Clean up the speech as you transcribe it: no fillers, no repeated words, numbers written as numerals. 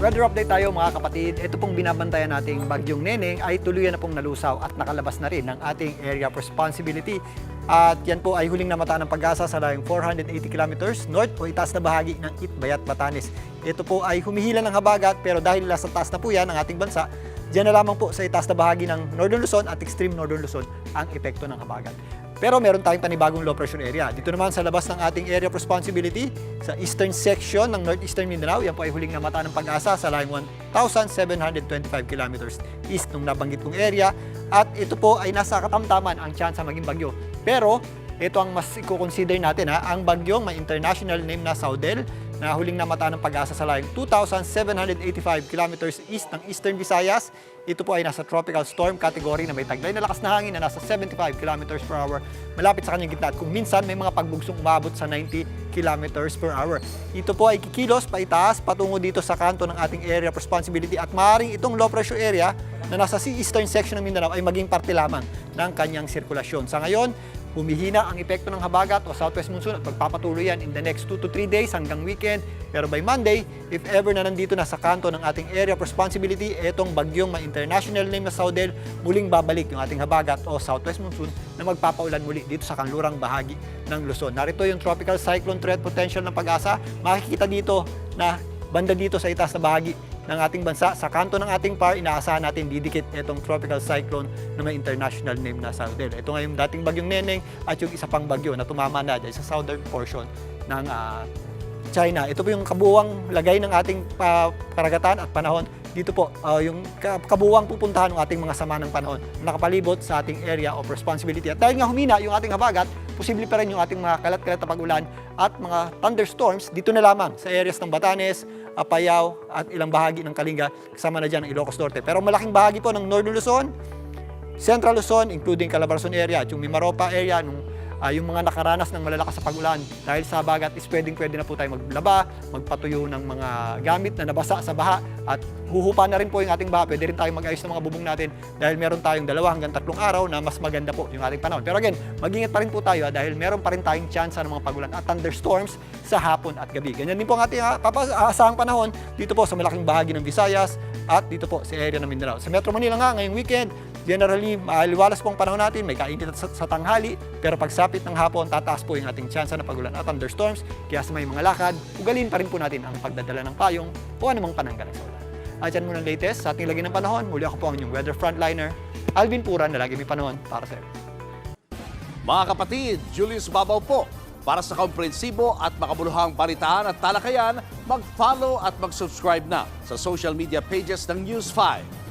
Weather update tayo mga kapatid. Ito pong binabantayan nating bagyong Neneng ay tuluyan na pong nalusaw at nakalabas na rin ng ating area of responsibility. At yan po ay huling namata ng Pag-asa sa layong 480 kilometers north o itaas na bahagi ng Itbayat, Batanes. Ito po ay humihila ng habagat pero dahil nasa taas na po yan ng ating bansa, diyan na lamang po sa itaas na bahagi ng Northern Luzon at extreme Northern Luzon ang epekto ng habagat. Pero meron tayong panibagong low pressure area. Dito naman sa labas ng ating area of responsibility, sa eastern section ng northeastern Mindanao, yan po ay huling namata ng Pag-asa sa layong 1,725 kilometers east ng nabanggit kong area. At ito po ay nasa katamtaman ang chance maging bagyo. Pero ito ang mas i-consider natin, ang bagyong may international name na Saudel na huling namata ng Pag-asa sa layong 2,785 kilometers east ng Eastern Visayas. Ito po ay nasa tropical storm category na may taglay na lakas na hangin na nasa 75 kilometers per hour malapit sa kanyang gitna at kung minsan may mga pagbugsong umabot sa 90 kilometers per hour. Ito po ay kikilos paitaas patungo dito sa kanto ng ating area of responsibility at maaaring itong low pressure area na nasa eastern section ng Mindanao ay maging parte lamang ng kanyang sirkulasyon. Sa ngayon, humihina ang epekto ng habagat o southwest monsoon at magpapatuloy yan in the next 2 to 3 days hanggang weekend. Pero by Monday, if ever na nandito na sa kanto ng ating area of responsibility, etong bagyong may international name na Saudel, muling babalik yung ating habagat o southwest monsoon na magpapaulan muli dito sa kanlurang bahagi ng Luzon. Narito yung tropical cyclone threat potential ng Pag-asa. Makikita dito na banda dito sa itaas na bahagi ng ating bansa. Sa kanto ng ating PAR, inaasahan natin didikit itong tropical cyclone na may international name na Saudel. Ito nga yung dating bagyong Neneng at yung isa pang bagyo na tumama na dyan sa southern portion ng China. Ito po yung kabuuang lagay ng ating karagatan at panahon. Dito po, yung kabuuang pupuntahan ng ating mga sama ng panahon nakapalibot sa ating area of responsibility. At dahil nga humina yung ating habagat, posible pa rin yung ating mga kalat-kalat na pag-ulan at mga thunderstorms dito na lamang sa areas ng Batanes, Apayao at ilang bahagi ng Kalinga, kasama na dyan ang Ilocos Norte. Pero malaking bahagi po ng Northern Luzon, Central Luzon, including Calabarzon area at yung Mimaropa area, yung mga nakaranas ng malalakas sa pag-ulan dahil sa habagat is pwede na po tayo maglaba, magpatuyo ng mga gamit na nabasa sa baha at huhupa na rin po yung ating baha. Pwede rin tayong mag-ayos ng mga bubong natin dahil meron tayong 2 hanggang 3 araw na mas maganda po yung ating panahon. Pero again, mag-ingat pa rin po tayo dahil meron pa rin tayong chance ng mga pag-ulan at thunderstorms sa hapon at gabi. Ganyan din po ang ating aasahang panahon dito po sa malaking bahagi ng Visayas at dito po sa area ng Mindanao. Sa Metro Manila nga ngayong weekend, generally, maaliwalas po ang panahon natin, may kainit sa tanghali, pero pagsapit ng hapon, tataas po yung ating tsansa na pag-ulan at thunderstorms. Kaya sa may mga lakad, ugalin pa rin po natin ang pagdadala ng payong o anumang pananggalang sa ulan. At yan muna ang latest sa ating lagi ng panahon. Muli ako po ang inyong weather frontliner, Alvin Puran, na lagi may panahon para sa iyo. Mga kapatid, Julius Babaw po. Para sa komprehensibo at makabuluhang balitaan at talakayan, mag-follow at mag-subscribe na sa social media pages ng News 5.